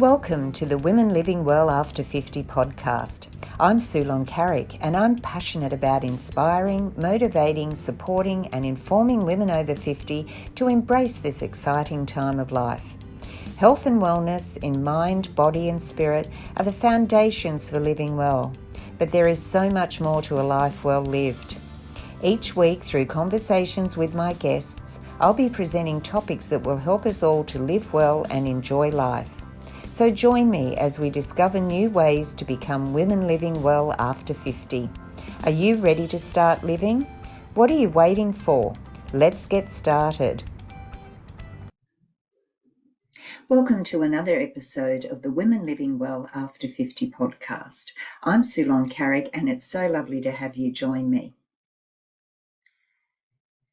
Welcome to the Women Living Well After 50 podcast. I'm Sulon Carrick and I'm passionate about inspiring, motivating, supporting and informing women over 50 to embrace this exciting time of life. Health and wellness in mind, body and spirit are the foundations for living well, but there is so much more to a life well lived. Each week, through conversations with my guests, I'll be presenting topics that will help us all to live well and enjoy life. So join me as we discover new ways to become women living well after 50. Are you ready to start living? What are you waiting for? Let's get started. Welcome to another episode of the Women Living Well After 50 podcast. I'm Sulon Carrick and it's so lovely to have you join me.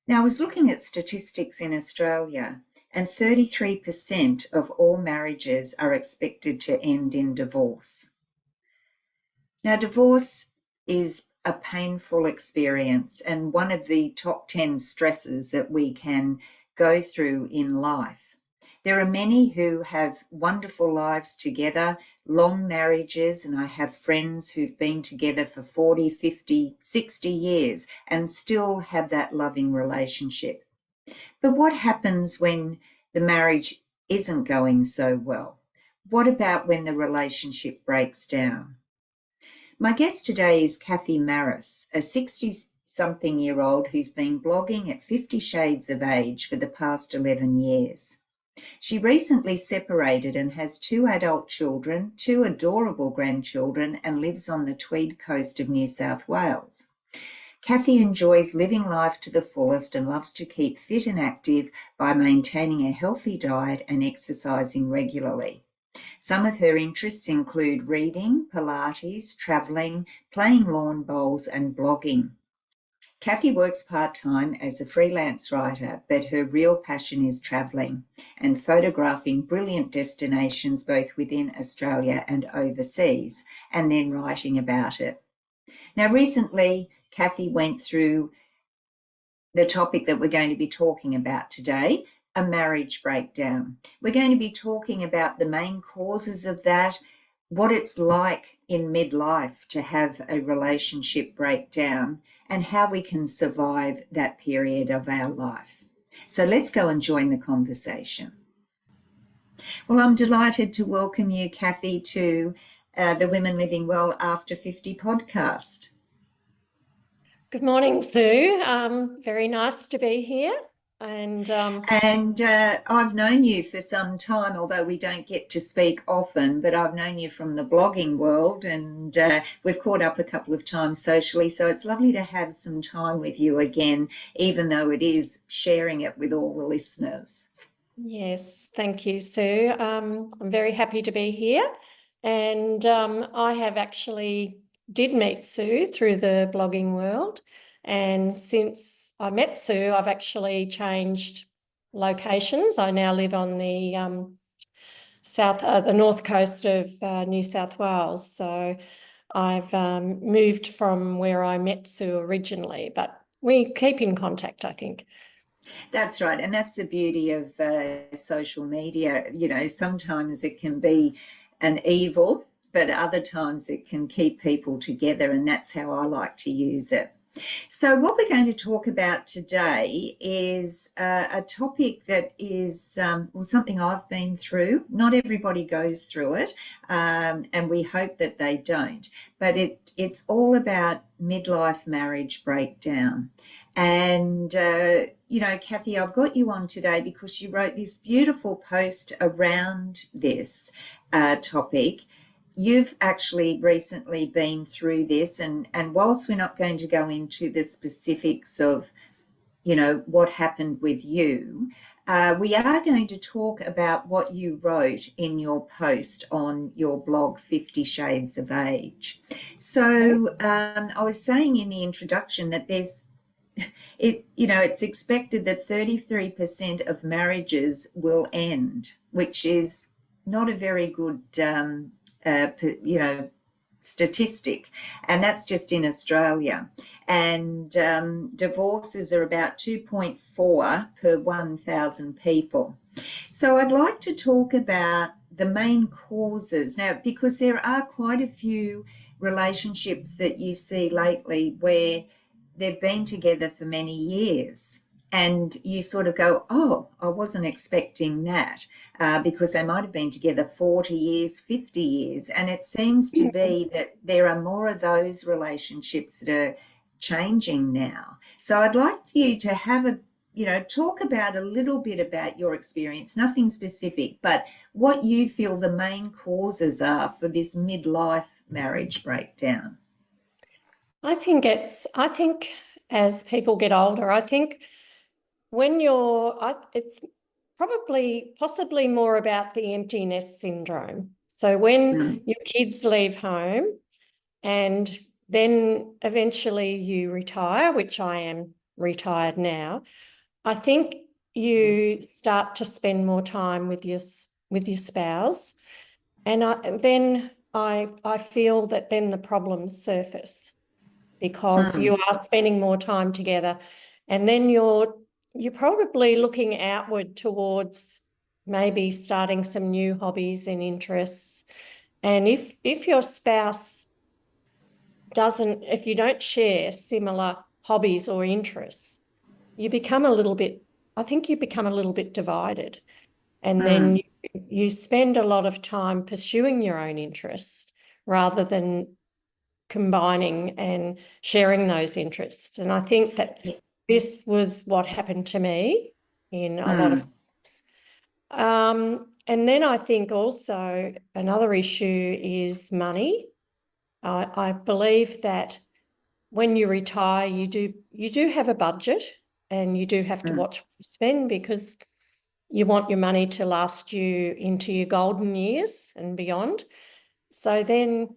Now, I was looking at statistics in Australia, and 33% of all marriages are expected to end in divorce. Now, divorce is a painful experience and one of the top 10 stresses that we can go through in life. There are many who have wonderful lives together, long marriages, and I have friends who've been together for 40, 50, 60 years and still have that loving relationship. But what happens when the marriage isn't going so well? What about when the relationship breaks down? My guest today is Kathy Marris, a 60-something-year-old who's been blogging at 50 Shades of Age for the past 11 years. She recently separated and has 2 adult children, 2 adorable grandchildren, and lives on the Tweed coast of New South Wales. Kathy enjoys living life to the fullest and loves to keep fit and active by maintaining a healthy diet and exercising regularly. Some of her interests include reading, pilates, travelling, playing lawn bowls and blogging. Kathy works part-time as a freelance writer, but her real passion is travelling and photographing brilliant destinations both within Australia and overseas, and then writing about it. Now, recently, Kathy went through the topic that we're going to be talking about today, a marriage breakdown. We're going to be talking about the main causes of that, what it's like in midlife to have a relationship breakdown, and how we can survive that period of our life. So let's go and join the conversation. Well, I'm delighted to welcome you, Kathy, to the Women Living Well After 50 podcast. Good morning, Sue. Very nice to be here. And I've known you for some time, although we don't get to speak often, but I've known you from the blogging world and we've caught up a couple of times socially. So it's lovely to have some time with you again, even though it is sharing it with all the listeners. Yes, thank you, Sue. I'm very happy to be here. And I have actually did meet Sue through the blogging world. And since I met Sue, I've actually changed locations. I now live on the north coast of New South Wales. So I've moved from where I met Sue originally, but we keep in contact, I think. That's right. And that's the beauty of social media. You know, sometimes it can be an evil, but other times it can keep people together. And that's how I like to use it. So what we're going to talk about today is a topic that is something I've been through. Not everybody goes through it, and we hope that they don't. But it's all about midlife marriage breakdown. And, Kathy, I've got you on today because you wrote this beautiful post around this topic. You've actually recently been through this, and whilst we're not going to go into the specifics of, what happened with you, we are going to talk about what you wrote in your post on your blog, 50 Shades of Age. So I was saying in the introduction that it's expected that 33% of marriages will end, which is not a very good statistic, and that's just in Australia. And divorces are about 2.4 per 1,000 people. So I'd like to talk about the main causes now, because there are quite a few relationships that you see lately where they've been together for many years. And you sort of go, oh, I wasn't expecting that, because they might have been together 40 years, 50 years. And it seems to be that there are more of those relationships that are changing now. So I'd like you to have a talk about a little bit about your experience, nothing specific, but what you feel the main causes are for this midlife marriage breakdown. I think as people get older, I think it's possibly more about the empty nest syndrome. So when your kids leave home and then eventually you retire, which I am retired now, I think you start to spend more time with your spouse, and I feel that then the problems surface because you are spending more time together, and then you're probably looking outward towards maybe starting some new hobbies and interests. And if your spouse if you don't share similar hobbies or interests, you become a little bit, I think you become a little bit divided. And then you spend a lot of time pursuing your own interests rather than combining and sharing those interests. And I think that this was what happened to me in a lot of things. And then I think also another issue is money. I believe that when you retire, you do have a budget, and you do have to watch what you spend because you want your money to last you into your golden years and beyond. So then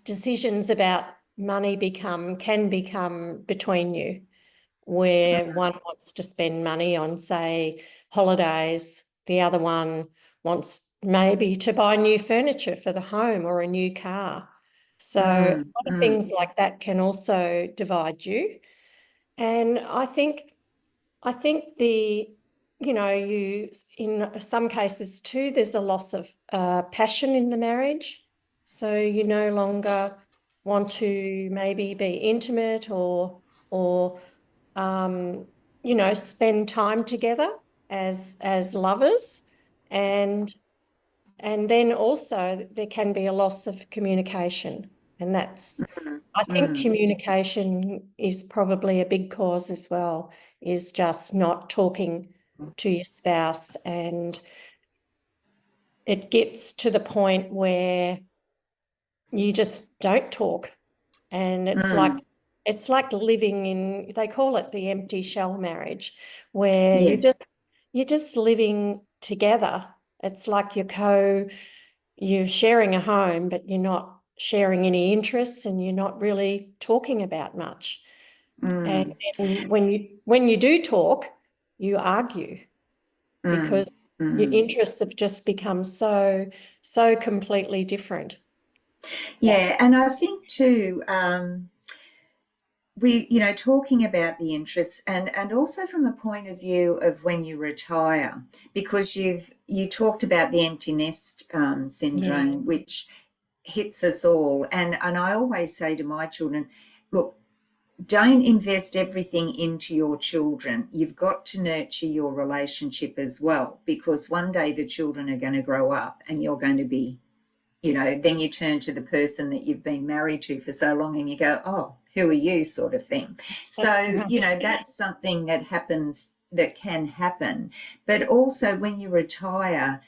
decisions about money can become between you, where one wants to spend money on, say, holidays, the other one wants maybe to buy new furniture for the home or a new car. So a lot of things like that can also divide you. And I think in some cases too, there's a loss of passion in the marriage. So you no longer want to maybe be intimate or spend time together as lovers. And then also there can be a loss of communication. And I think communication is probably a big cause as well, is just not talking to your spouse. And it gets to the point where you just don't talk. And it's like living in, they call it the empty shell marriage, where Yes. you're just living together. It's like you're sharing a home, but you're not sharing any interests, and you're not really talking about much. And when you do talk, you argue because your interests have just become so completely different. Yeah, and I think too, talking about the interests and also from a point of view of when you retire, because you talked about the empty nest syndrome, which hits us all. And I always say to my children, look, don't invest everything into your children. You've got to nurture your relationship as well, because one day the children are going to grow up and you're going to be, then you turn to the person that you've been married to for so long and you go, oh, who are you, sort of thing. So, that's something that happens, that can happen. But also when you retire,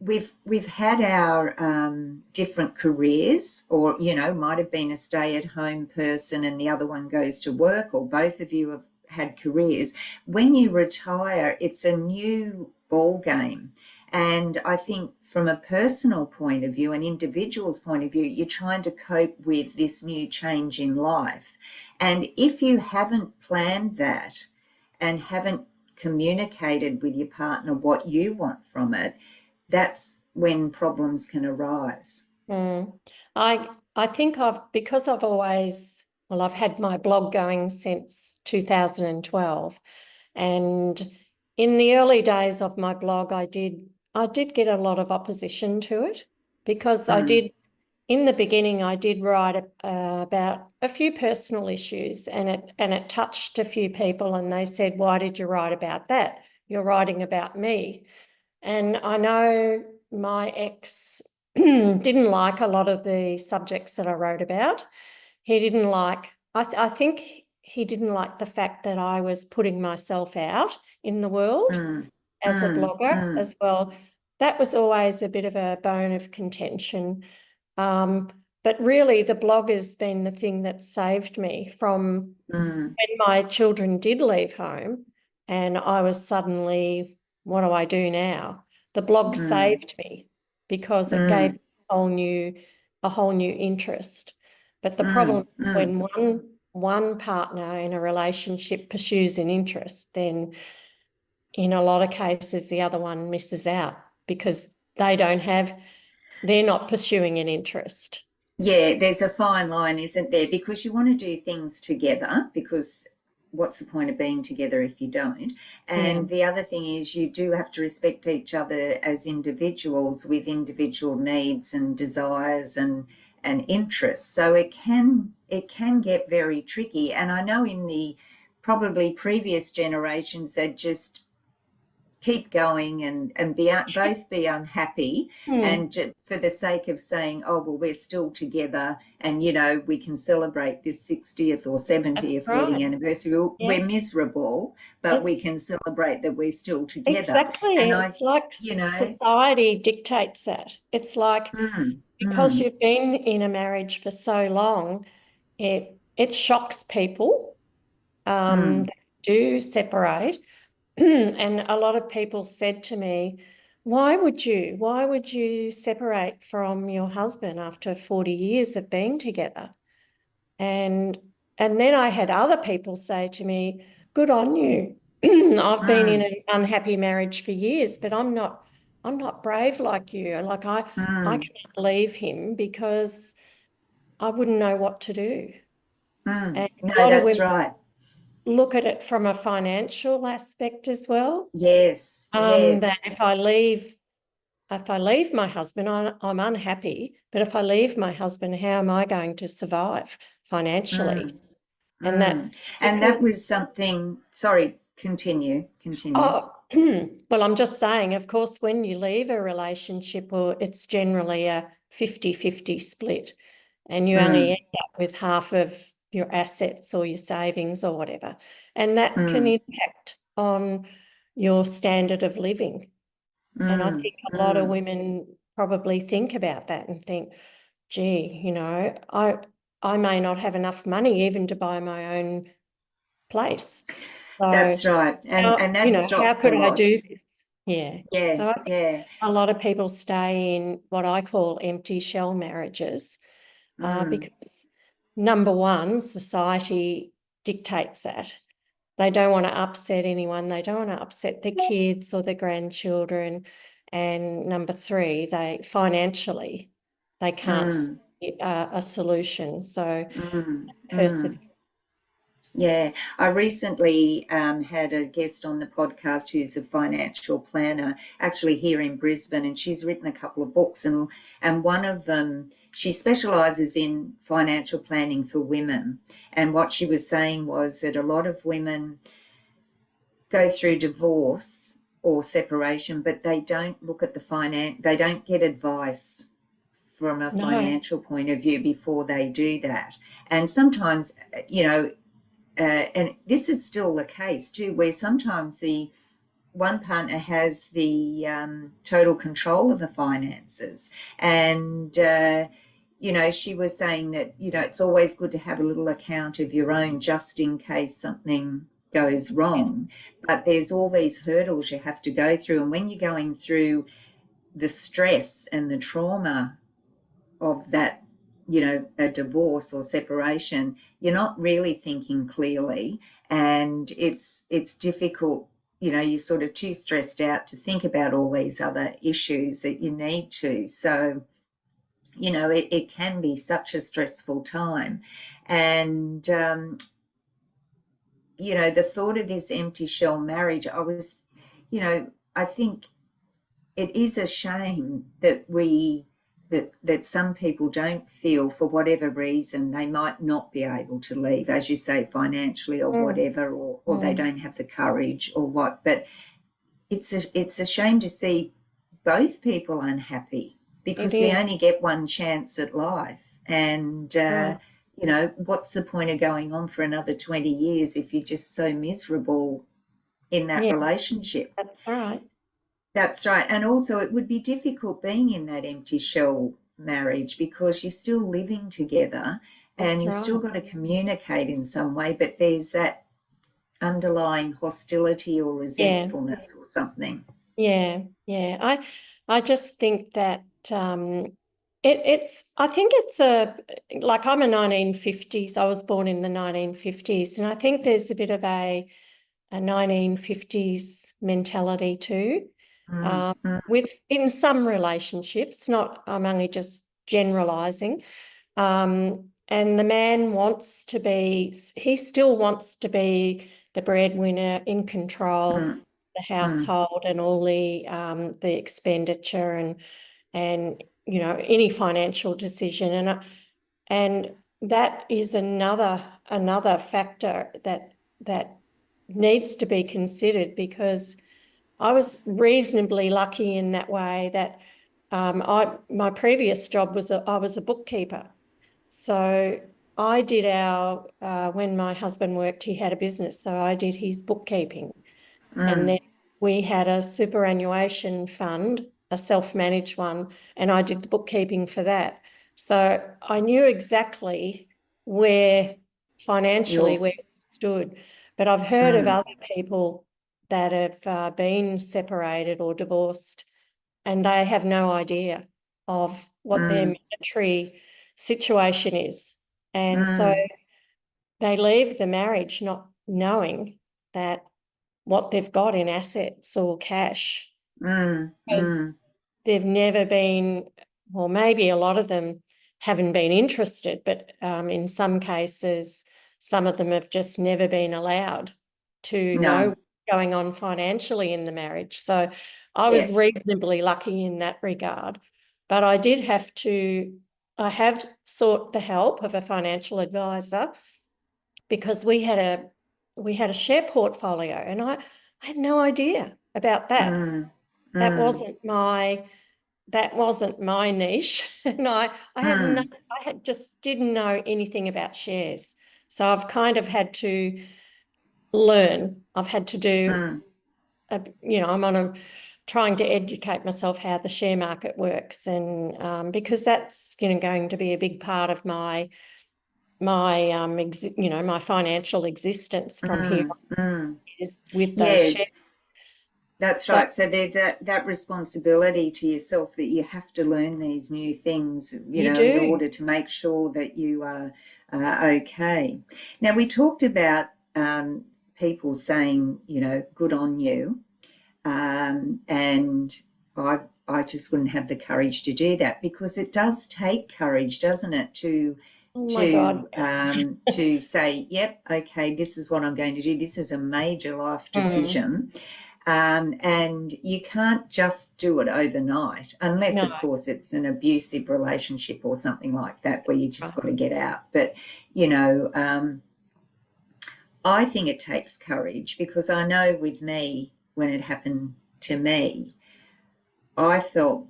we've had our different careers, or might have been a stay-at-home person and the other one goes to work, or both of you have had careers. When you retire, it's a new ball game. And I think from a personal point of view, an individual's point of view, you're trying to cope with this new change in life. And if you haven't planned that and haven't communicated with your partner what you want from it, that's when problems can arise. I think because I've had my blog going since 2012, and in the early days of my blog, I did get a lot of opposition to it because in the beginning, I did write about a few personal issues, and it touched a few people, and they said, "Why did you write about that? You're writing about me." And I know my ex didn't like a lot of the subjects that I wrote about. He didn't like, I think he didn't like the fact that I was putting myself out in the world as a blogger as well. That was always a bit of a bone of contention. But really, the blog has been the thing that saved me from when my children did leave home and I was suddenly, what do I do now? The blog saved me because it gave me a whole new interest. But the problem when one partner in a relationship pursues an interest, then in a lot of cases the other one misses out because they're not pursuing an interest. Yeah, there's a fine line, isn't there? Because you want to do things together, because what's the point of being together if you don't? And the other thing is you do have to respect each other as individuals with individual needs and desires and interests. So it can get very tricky. And I know in the probably previous generations they'd just keep going and both be unhappy and for the sake of saying, oh, well, we're still together and, you know, we can celebrate this 60th or 70th wedding anniversary. We're miserable, but we can celebrate that we're still together. Exactly. And it's like, you know, society dictates that. It's like because you've been in a marriage for so long, it shocks people that do separate. And a lot of people said to me, why would you separate from your husband after 40 years of being together? And then I had other people say to me, good on you. I've been in an unhappy marriage for years, but I'm not brave like you. Like I can't leave him because I wouldn't know what to do. And no, a lot of that's women right. look at it from a financial aspect as well. Yes, That yes. if I leave my husband, I'm unhappy. But if I leave my husband, how am I going to survive financially? And that was something. Sorry, continue. oh, well, I'm just saying, of course, when you leave a relationship, or it's generally a 50-50 split, and you only end up with half of your assets or your savings or whatever, and that can impact on your standard of living. And I think a lot of women probably think about that and think, gee, you know, I may not have enough money even to buy my own place. So That's right. And that you know, how stops a could I lot. do this? Yeah. Yeah, So I think yeah. a lot of people stay in what I call empty shell marriages because number one, society dictates that. They don't want to upset anyone. They don't want to upset their kids or their grandchildren. And number three, they financially, they can't see a solution. So persevere. Yeah, I recently had a guest on the podcast who's a financial planner, actually here in Brisbane, and she's written a couple of books, and one of them, she specialises in financial planning for women. And what she was saying was that a lot of women go through divorce or separation, but they don't look at the finance, they don't get advice from a financial point of view before they do that. And sometimes, you know, and this is still the case too, where sometimes the one partner has the total control of the finances. And, you know, she was saying that, you know, it's always good to have a little account of your own just in case something goes wrong. But there's all these hurdles you have to go through. And when you're going through the stress and the trauma of that, you know, a divorce or separation, you're not really thinking clearly, and it's difficult. You know, you're sort of too stressed out to think about all these other issues that you need to. So, you know, it can be such a stressful time. And, you know, the thought of this empty shell marriage, I was I think it is a shame that that some people don't feel, for whatever reason, they might not be able to leave, as you say, financially or whatever, or they don't have the courage or what. But it's a shame to see both people unhappy, because we only get one chance at life. And, what's the point of going on for another 20 years if you're just so miserable in that relationship? That's right. That's right. And also it would be difficult being in that empty shell marriage, because you're still living together and you've still got to communicate in some way, but there's that underlying hostility or resentfulness or something. Yeah. I just think that I think it's like, I'm a 1950s. I was born in the 1950s, and I think there's a bit of a 1950s mentality too. In some relationships, I'm only just generalizing. And the man he still wants to be the breadwinner, in control of the household and all the expenditure and any financial decision. And that is another factor that needs to be considered, because I was reasonably lucky in that way that my previous job I was a bookkeeper. So I did when my husband worked, he had a business, so I did his bookkeeping. And then we had a superannuation fund, a self-managed one, and I did the bookkeeping for that. So I knew exactly where financially where it stood. But I've heard of other people that have been separated or divorced, and they have no idea of what their monetary situation is. And so they leave the marriage not knowing that what they've got in assets or cash, because they've never been, or maybe a lot of them haven't been interested, but in some cases, some of them have just never been allowed to know what's going on financially in the marriage. So I was reasonably lucky in that regard, but I have sought the help of a financial advisor, because we had a share portfolio, and I had no idea about that. That wasn't my niche, and I just didn't know anything about shares. So I've kind of had to learn. I've had to do I'm trying to educate myself how the share market works, and because that's going to be a big part of my my financial existence from here on, is with those shares. That's right. So there's that responsibility to yourself, that you have to learn these new things, in order to make sure that you are okay. Now, we talked about people saying, good on you, and I just wouldn't have the courage to do that, because it does take courage, doesn't it, to say, yep, okay, this is what I'm going to do. This is a major life decision. And you can't just do it overnight, unless, of course, it's an abusive relationship or something like that, where you just got to get out. But, I think it takes courage, because I know with me, when it happened to me, I felt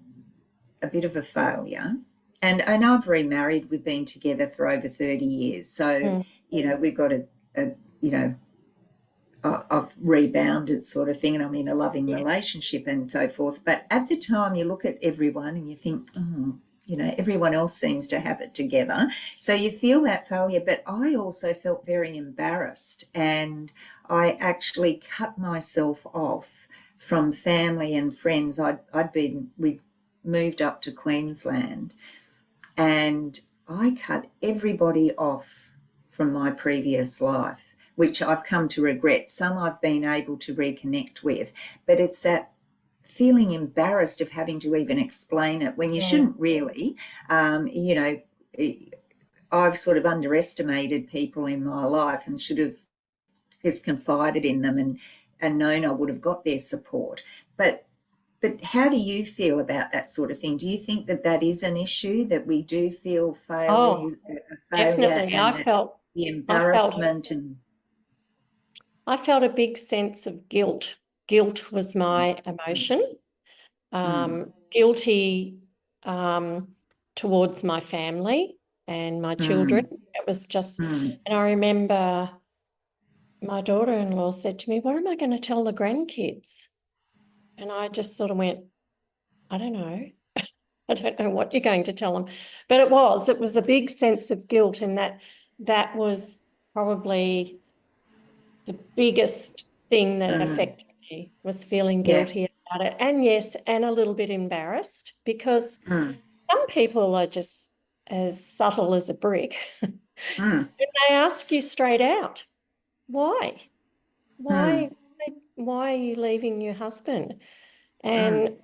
a bit of a failure. And I've remarried. We've been together for over 30 years. So, we've got I've rebounded, sort of thing, and I'm in a loving relationship and so forth. But at the time, you look at everyone and you think, everyone else seems to have it together. So you feel that failure. But I also felt very embarrassed, and I actually cut myself off from family and friends. We moved up to Queensland, and I cut everybody off from my previous life, which I've come to regret. Some I've been able to reconnect with, but it's that feeling embarrassed of having to even explain it when you shouldn't really. I've sort of underestimated people in my life and should have just confided in them, and known I would have got their support. But how do you feel about that sort of thing? Do you think that that is an issue, that we do feel Oh, failure definitely. and that the I felt embarrassment and I felt a big sense of guilt. Guilt was my emotion. Guilty towards my family and my children. It was just, and I remember my daughter-in-law said to me, "What am I going to tell the grandkids?" And I just sort of went, "I don't know. I don't know what you're going to tell them." But it was a big sense of guilt, and that was probably the biggest thing that affected me, was feeling yeah. guilty about it. And yes, and a little bit embarrassed, because some people are just as subtle as a brick. And they ask you straight out, why? Why are you leaving your husband? And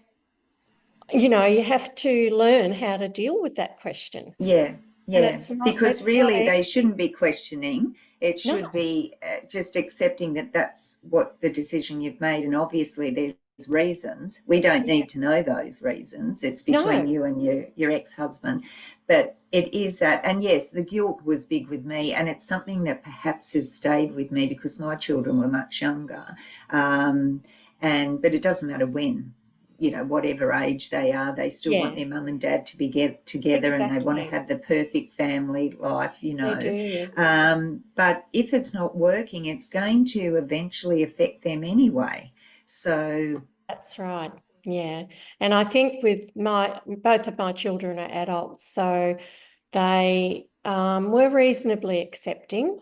you know, you have to learn how to deal with that question. Yeah, And yeah. Because it's not really, they easy. shouldn't be questioning. It No, should be just accepting that that's what the decision you've made. And obviously, there's reasons. We don't need to know those reasons. It's between no, you and your ex-husband. But it is that. And yes, the guilt was big with me. And it's something that perhaps has stayed with me because my children were much younger. But it doesn't matter when. You know, whatever age they are, they still want yeah, their mum and dad to be together, and they want to exactly. have the perfect family life, you They know. do. But if it's not working, it's going to eventually affect them anyway. So, That's right. Yeah. And I think with both of my children are adults, so they were reasonably accepting.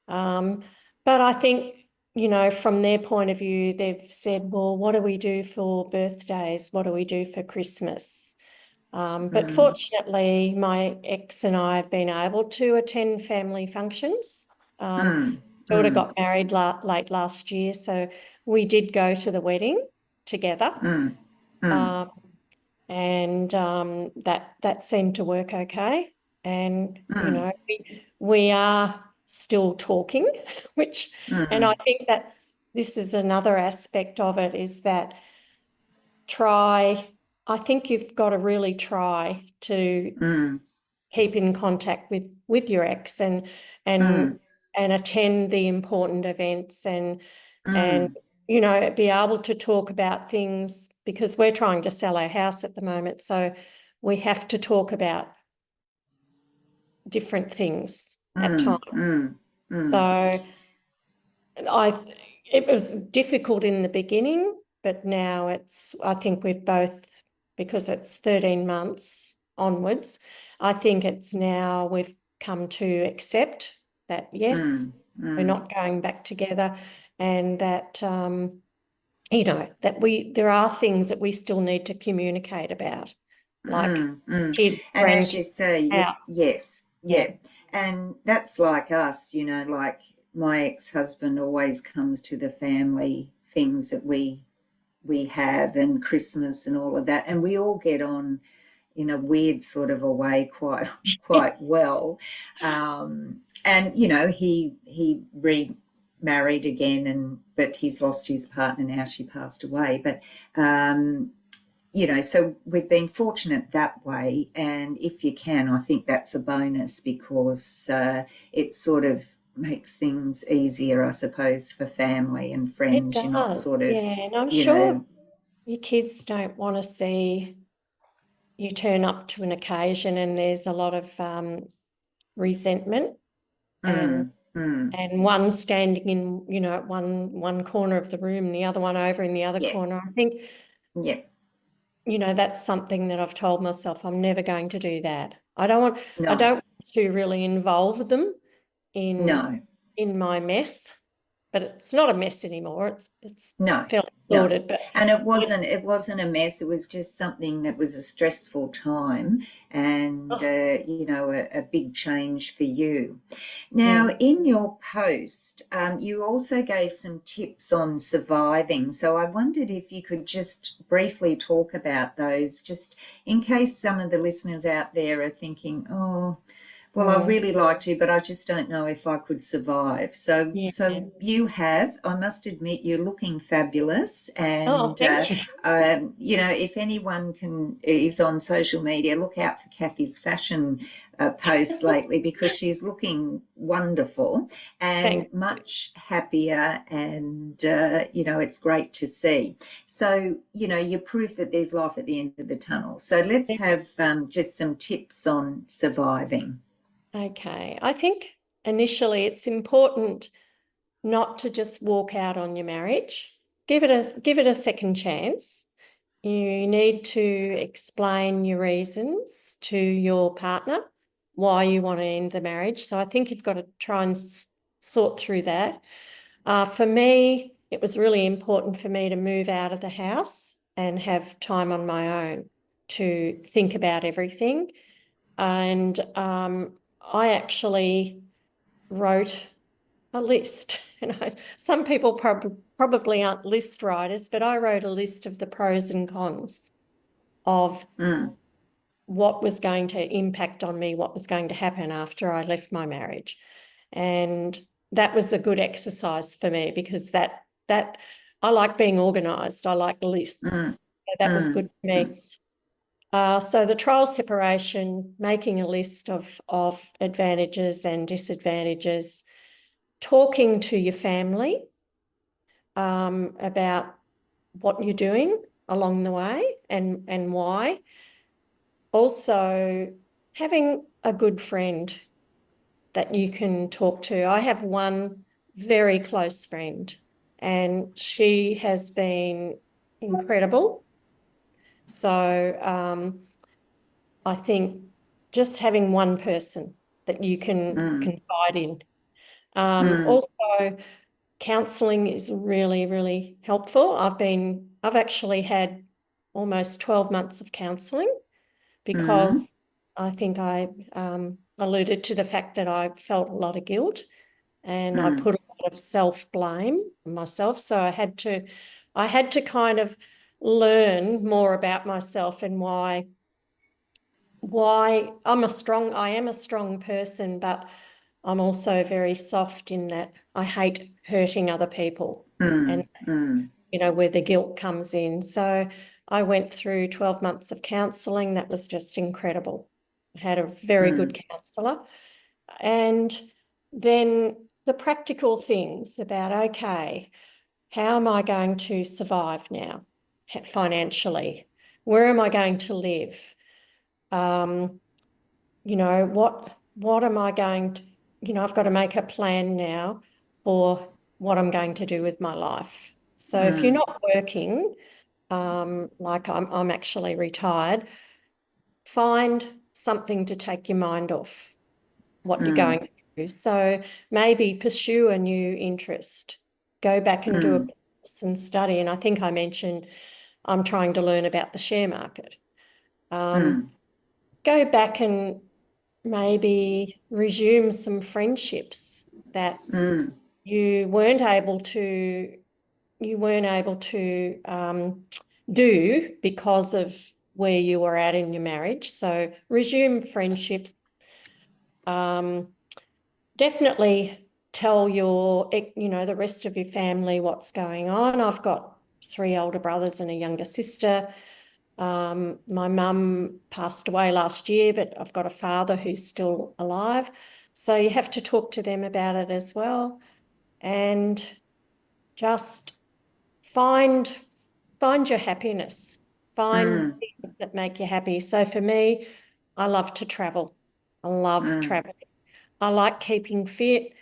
But I think, you know, from their point of view, they've said, well, what do we do for birthdays? What do we do for Christmas? But fortunately, my ex and I have been able to attend family functions. Daughter got married late last year, so we did go to the wedding together. And that seemed to work okay. And, you know, we are still talking, and I think this is another aspect of it, is that I think you've got to really try to keep in contact with your ex and attend the important events and you know, be able to talk about things, because we're trying to sell our house at the moment, so we have to talk about different things at times. So it was difficult in the beginning, but now I think we've both, because it's 13 months onwards, I think it's now we've come to accept that, yes, we're not going back together, and that, you know, that there are things that we still need to communicate about, like kids, and as you grandkids, say, house. yes, Yeah. yeah. And that's like us, you know, like my ex-husband always comes to the family things that we have, and Christmas and all of that, and we all get on in a weird sort of a way quite well. And you know, he remarried again, but he's lost his partner now. She passed away, but you know, so we've been fortunate that way. And if you can, I think that's a bonus, because it sort of makes things easier, I suppose, for family and It friends. You're not does, sort of, yeah, and I'm you sure know, your kids don't want to see you turn up to an occasion and there's a lot of resentment and one standing in, you know, at one corner of the room, the other one over in the other yeah, corner. I think, yeah, you know, that's something that I've told myself I'm never going to do that. I don't want no, to really involve them no, in my mess, but it's not a mess anymore. It's no, fairly no. sorted, but And it wasn't a mess. It was just something that was a stressful time, and you know, a big change for you. Now, in your post, you also gave some tips on surviving. So I wondered if you could just briefly talk about those, just in case some of the listeners out there are thinking, oh, Well, I really like to, but I just don't know if I could survive. So, Yeah. so you have, I must admit, you're looking fabulous. Oh, And, thank you. if anyone is on social media, look out for Kathy's fashion posts lately, because she's looking wonderful and Thanks. much happier. And, it's great to see. So, you're proof that there's life at the end of the tunnel. So let's have just some tips on surviving. Okay. I think initially it's important not to just walk out on your marriage. Give it a second chance. You need to explain your reasons to your partner, why you want to end the marriage. So I think you've got to try and sort through that. For me, it was really important for me to move out of the house and have time on my own to think about everything. And I actually wrote a list. Some people probably aren't list writers, but I wrote a list of the pros and cons of what was going to impact on me, what was going to happen after I left my marriage. And that was a good exercise for me, because that I like being organised. I like lists. So that was good for me. So the trial separation, making a list of advantages and disadvantages, talking to your family about what you're doing along the way and why. Also, having a good friend that you can talk to. I have one very close friend, and she has been incredible. So I think just having one person that you can confide in. Also, counselling is really, really helpful. I've actually had almost 12 months of counselling, because I think I alluded to the fact that I felt a lot of guilt, and I put a lot of self-blame on myself. So I had to kind of learn more about myself and why I am a strong person, but I'm also very soft in that I hate hurting other people, and where the guilt comes in. So I went through 12 months of counselling. That was just incredible. I had a very good counsellor. And then the practical things about, okay, how am I going to survive now financially? Where am I going to live? What am I going to, I've got to make a plan now for what I'm going to do with my life. So if you're not working, like I'm actually retired, find something to take your mind off what you're going through. So maybe pursue a new interest, go back and do a course and study. And I think I mentioned I'm trying to learn about the share market. Go back and maybe resume some friendships that you weren't able to do because of where you were at in your marriage. So resume friendships. Definitely tell the rest of your family what's going on. I've got 3 older brothers and a younger sister. My mum passed away last year, but I've got a father who's still alive. So you have to talk to them about it as well, and just find your happiness. Find things that make you happy. So for me, I love to travel. I love traveling. I like keeping fit.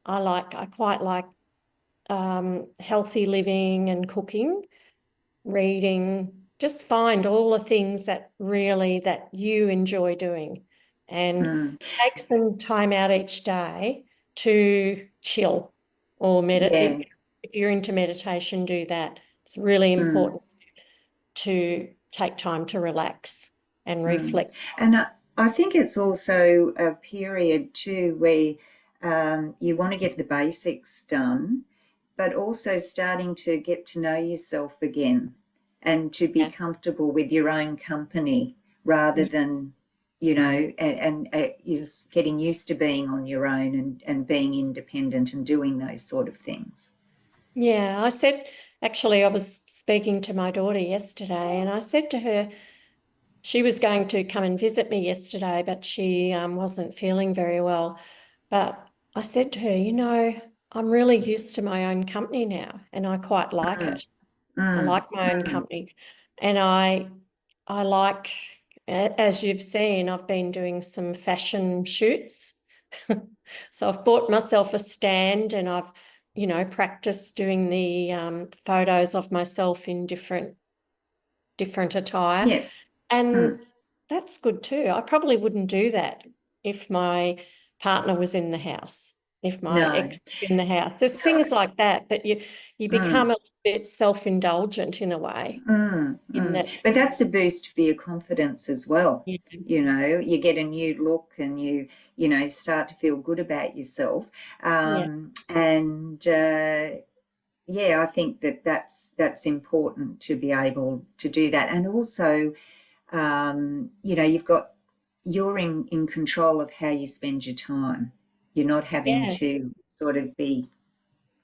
I quite like healthy living and cooking, reading. Just find all the things that you enjoy doing, and take some time out each day to chill or meditate. Yeah. If you're into meditation, do that. It's really important to take time to relax and reflect. And I think it's also a period too where you want to get the basics done, but also starting to get to know yourself again and to be comfortable with your own company rather than, you know, and you're just getting used to being on your own and being independent and doing those sort of things. Yeah, actually, I was speaking to my daughter yesterday, and I said to her, she was going to come and visit me yesterday, but she wasn't feeling very well. But I said to her, I'm really used to my own company now, and I quite like Mm, it. I mm, like my own mm. company, and I like, as you've seen, I've been doing some fashion shoots. So I've bought myself a stand, and I've, practiced doing the photos of myself in different attire. Yeah. Mm, And that's good too. I probably wouldn't do that if my partner was in the house, if my ex no, was in the house. There's things no. like that you become Mm. a bit self-indulgent in a way. Mm, In mm. that, But that's a boost for your confidence as well. yeah, You know, you get a new look and you know, start to feel good about yourself. yeah, And yeah, I think that's important to be able to do that. And also, you know, you're in control of how you spend your time. You're not having yeah. to sort of be,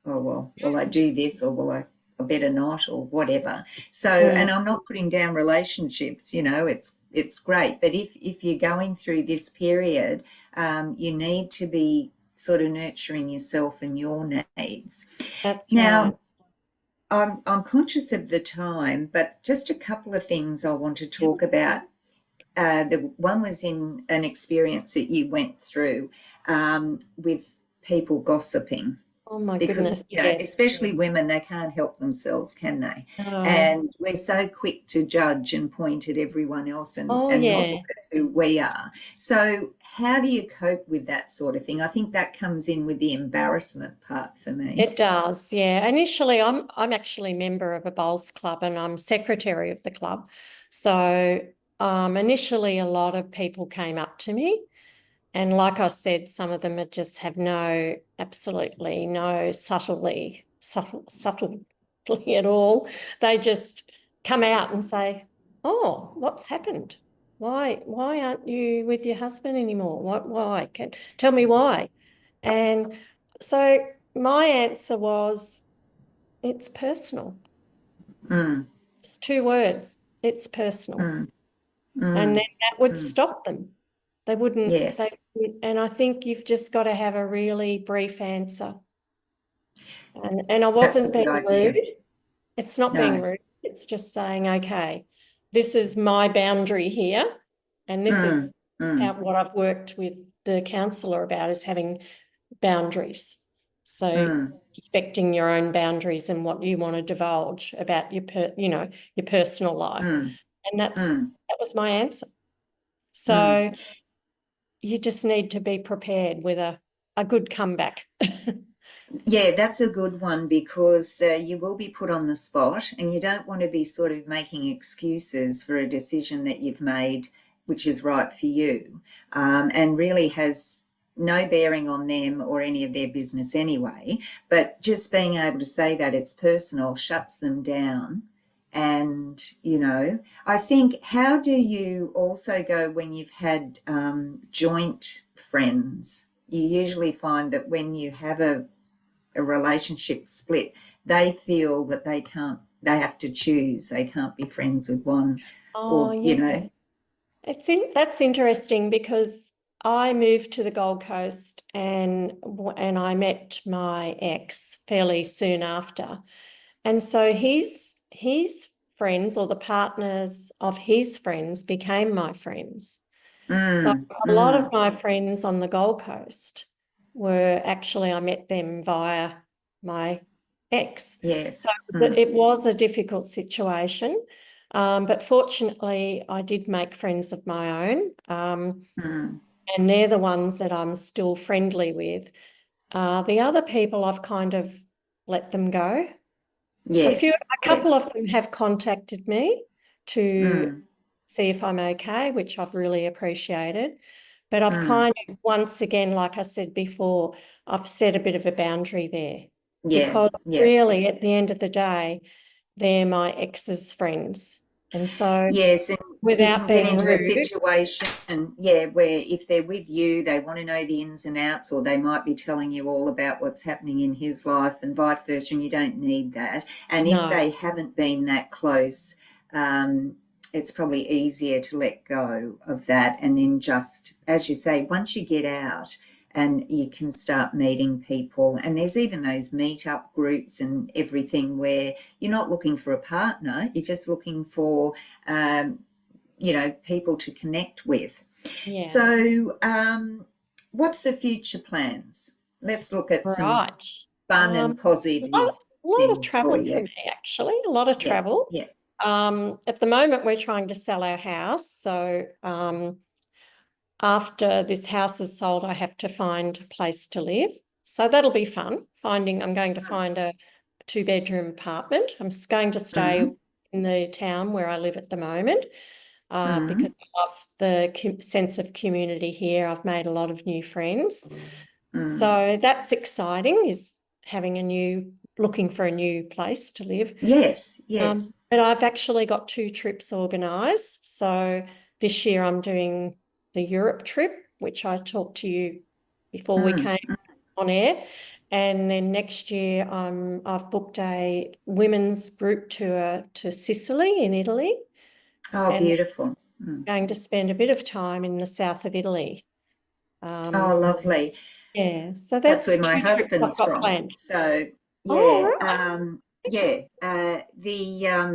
oh well, will I do this or I better not or whatever. So, Mm, and I'm not putting down relationships, you know, it's great, but if you're going through this period, you need to be sort of nurturing yourself and your needs. that's right. Now, I'm conscious of the time, but just a couple of things I want to talk about. The one was in an experience that you went through with people gossiping, Oh my because goodness, you know, yes. especially women, they can't help themselves, can they? No. And we're so quick to judge and point at everyone else Oh and not look yeah. at who we are. So how do you cope with that sort of thing? I think that comes in with the embarrassment part for me. It does, yeah. Initially, I'm actually a member of a bowls club, and I'm secretary of the club. So initially, a lot of people came up to me, and like I said, some of them just have absolutely no subtlety at all. They just come out and say, "Oh, what's happened? Why aren't you with your husband anymore? Why? Tell me why." And so my answer was, it's personal. Mm, It's 2 words. It's personal. mm, And then mm, that would mm. stop them. Yes, And I think you've just got to have a really brief answer. And I that's a wasn't good being idea. rude. It's not being No. rude. It's just saying, okay, this is my boundary here. And this Mm, is mm, what I've worked with the counsellor about, is having boundaries. So mm, respecting your own boundaries and what you want to divulge about your personal life. mm, And mm, that was my answer. mm. So you just need to be prepared with a good comeback. Yeah, that's a good one, because you will be put on the spot and you don't want to be sort of making excuses for a decision that you've made, which is right for you, and really has no bearing on them or any of their business anyway. But just being able to say that it's personal shuts them down. And, you know, I think, how do you also go when you've had joint friends? You usually find that when you have a relationship split, they feel that they have to choose. They can't be friends with one, Oh, or, you yeah. know, That's interesting, because I moved to the Gold Coast, and I met my ex fairly soon after. And so his friends, or the partners of his friends, became my friends. So mm, a lot of mm, my friends on the Gold Coast were actually, I met them via my ex. So yes, mm, it was a difficult situation. But fortunately, I did make friends of my own. mm, And they're the ones that I'm still friendly with. The other people, I've kind of let them go. yes, A yeah, couple of them have contacted me to mm, see if I'm okay, which I've really appreciated. But I've mm, kind of, once again, like I said before, I've set a bit of a boundary there, yeah, because yeah, really, at the end of the day, they're my ex's friends. And so Yes, and you can without get being into a rude, situation, yeah, where if they're with you, they want to know the ins and outs, or they might be telling you all about what's happening in his life and vice versa, and you don't need that. And if no, they haven't been that close, it's probably easier to let go of that. And then just, as you say, once you get out, and you can start meeting people. And there's even those meetup groups and everything where you're not looking for a partner, you're just looking for, people to connect with. yeah, So, what's the future plans? Let's look at some right. fun Um, and positive a lot of things for traveling for you. me, actually, a lot of Yeah, travel. yeah. At the moment, we're trying to sell our house. So after this house is sold, I have to find a place to live. So that'll be fun. I'm going to find a 2-bedroom apartment. I'm just going to stay Mm, in the town where I live at the moment because mm, I love the sense of community here. I've made a lot of new friends. mm. So that's exciting, is looking for a new place to live. Yes, yes. But I've actually got 2 trips organised. So this year I'm doing the Europe trip, which I talked to you before we Mm, came mm. on air. And then next year I've booked a women's group tour to Sicily in Italy, Oh, and beautiful. Mm. going to spend a bit of time in the south of Italy. Oh, Um, lovely. yeah, so That's that's where my 2 trips I've husband's got from. planned. So, Oh, yeah, right. yeah.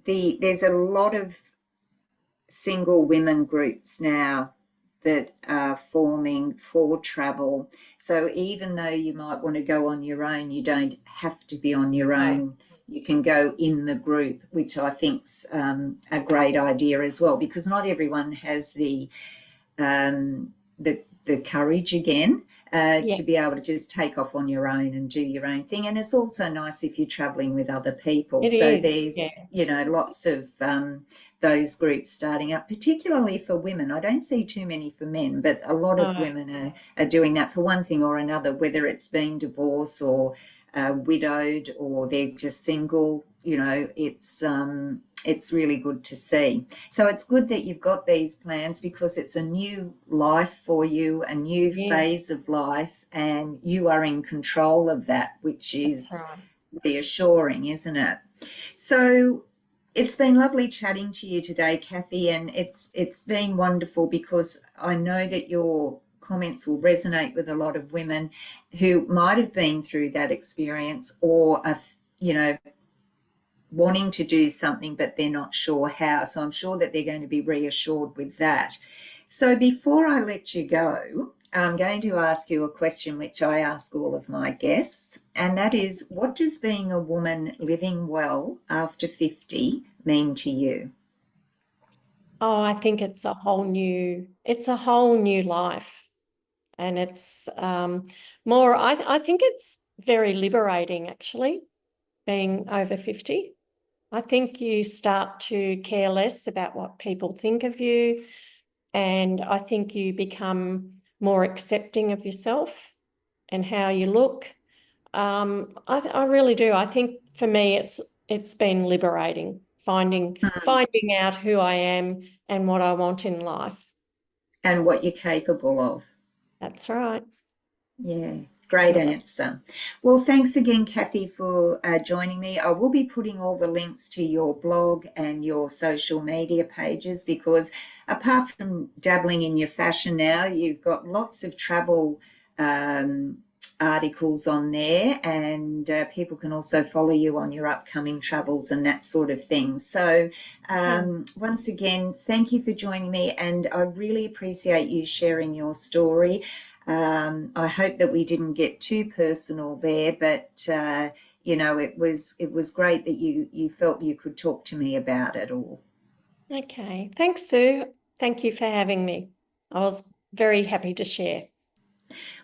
There's a lot of single women groups now that are forming for travel. So even though you might want to go on your own, you don't have to be on your No, own. You can go in the group, which I think's a great idea as well, because not everyone has the courage again yeah, to be able to just take off on your own and do your own thing. And it's also nice if you're traveling with other people. it So is. Yeah. there's, lots of those groups starting up, particularly for women. I don't see too many for men, but a lot of No, women are doing that for one thing or another, whether it's been divorced or widowed or they're just single. It's really good to see. So it's good that you've got these plans, because it's a new life for you, a new yes, phase of life, and you are in control of that, which that's is right. reassuring, isn't it? So it's been lovely chatting to you today, Kathy, and it's been wonderful, because I know that your comments will resonate with a lot of women who might have been through that experience, or are, wanting to do something but they're not sure how. So I'm sure that they're going to be reassured with that. So before I let you go, I'm going to ask you a question which I ask all of my guests, and that is, what does being a woman living well after 50 mean to you? Oh, I think it's a whole new life. And it's I think it's very liberating, actually, being over 50. I think you start to care less about what people think of you. And I think you become more accepting of yourself and how you look. I really do. I think for me, it's been liberating, finding out who I am and what I want in life. And what you're capable of. That's right. Yeah, great Yeah. answer. Well, thanks again, Kathy, for joining me. I will be putting all the links to your blog and your social media pages, because apart from dabbling in your fashion now, you've got lots of travel articles on there, and people can also follow you on your upcoming travels and that sort of thing. So once again, thank you for joining me, and I really appreciate you sharing your story. I hope that we didn't get too personal there, but it was great that you felt you could talk to me about it all. Okay. Thanks, Sue. Thank you for having me. I was very happy to share.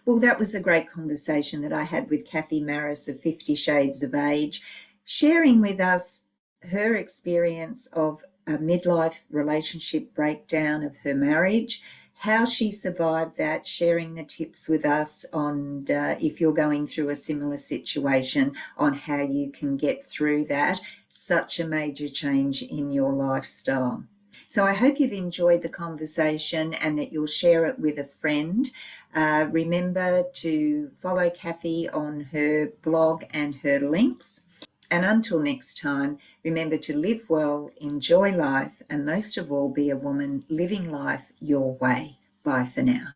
Well, that was a great conversation that I had with Kathy Marris of 50 Shades of Age, sharing with us her experience of a midlife relationship breakdown of her marriage, how she survived that, sharing the tips with us on if you're going through a similar situation, on how you can get through that, such a major change in your lifestyle. So I hope you've enjoyed the conversation and that you'll share it with a friend. Remember to follow Kathy on her blog and her links. And until next time, remember to live well, enjoy life, and most of all, be a woman living life your way. Bye for now.